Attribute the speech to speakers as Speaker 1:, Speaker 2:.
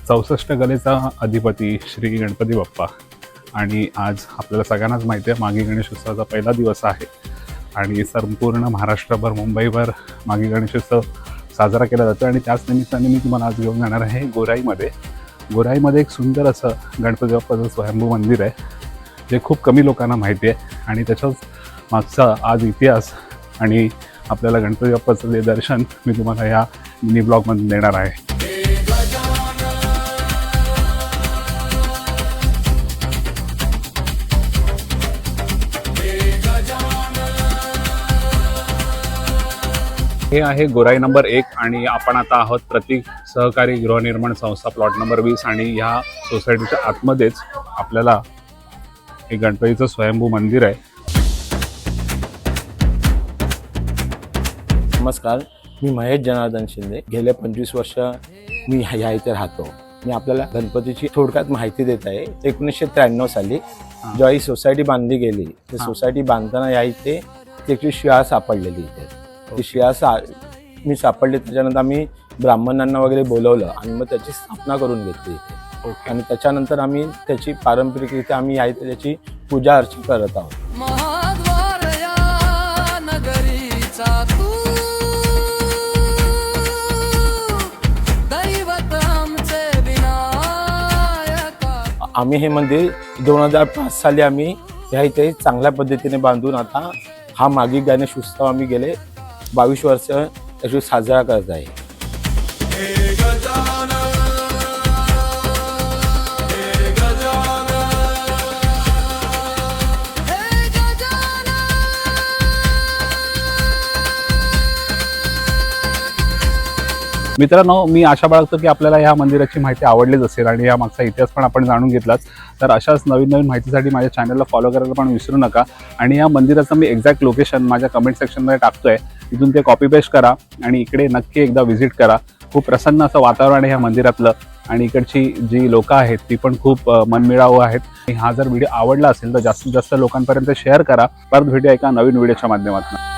Speaker 1: 64 कलेचा अधिपती श्री गणपती बाप्पा आणि आज आपल्याला सगळ्यांनाच माहिती आहे मागी गणेशोत्सवाचा पहिला दिवस आहे आणि संपूर्ण महाराष्ट्रभर मुंबईभर मागी गणेशोत्सव साजरा केला जातो आणि त्याच निमित्ताने मी तुम्हाला आज घेऊन जाणार आहे गोराईमध्ये एक सुंदर असं गणपती बाप्पाचं स्वयंभू मंदिर आहे जे खूप कमी लोकांना माहिती आहे आणि त्याच्याच मागचा आज इतिहास आणि आपल्याला गणपती बाप्पाचं जे दर्शन मी तुम्हाला या मिनी ब्लॉगमध्ये देणार आहे। हे आहे गोराई नंबर 1 आणि आपण आता आहोत प्रतीक सहकारी गृहनिर्माण संस्था प्लॉट नंबर 20 आणि ह्या सोसायटीच्या आतमध्येच आपल्याला हे गणपतीचं स्वयंभू मंदिर आहे।
Speaker 2: नमस्कार, मी महेश जनार्दन शिंदे। गेले 25 वर्ष मी ह्या इथे राहतो। मी आपल्याला गणपतीची थोडक्यात माहिती देत आहे। 1993 साली जेव्हा ही सोसायटी बांधली गेली ती सोसायटी बांधताना या इथे त्याची शिळा सापडलेली इथे ती शिळा मी सापडली त्याच्यानंतर आम्ही ब्राह्मणांना वगैरे बोलवलं आणि मग त्याची स्थापना करून घेतली इथे आणि त्याच्यानंतर आम्ही त्याची पारंपरिकरित्या आम्ही या इथे त्याची पूजा अर्चा करत आहोत। आम्ही हे मंदिर 2005 साली आम्ही ह्या इथे चांगल्या पद्धतीने बांधून आता हा मागी गणेश उत्सव आम्ही गेले 22 वर्ष त्याची साजरा करत आहे।
Speaker 1: मित्रांनो, मी आशा बाळगतो की आपल्याला या मंदिराची माहिती आवडलीच असेल आणि या मागचा इतिहास पण आपण जाणून घेतलाच। तर अशाच नवीन माहितीसाठी माझ्या चॅनलला फॉलो करायला पण विसरू नका आणि या मंदिराचं मी एक्झॅक्ट लोकेशन माझ्या कमेंट सेक्शनमध्ये टाकतोय, तिथून ते कॉपी पेस्ट करा आणि इकडे नक्की एकदा व्हिजिट करा। खूप प्रसन्न असं वातावरण आहे या मंदिरातलं आणि इकडची जी लोकं आहेत ती पण खूप मनमिळावू आहेत। हा जर व्हिडिओ आवडला असेल तर जास्तीत जास्त लोकांपर्यंत शेअर करा। परत भेटूया एका नवीन व्हिडिओच्या माध्यमातून।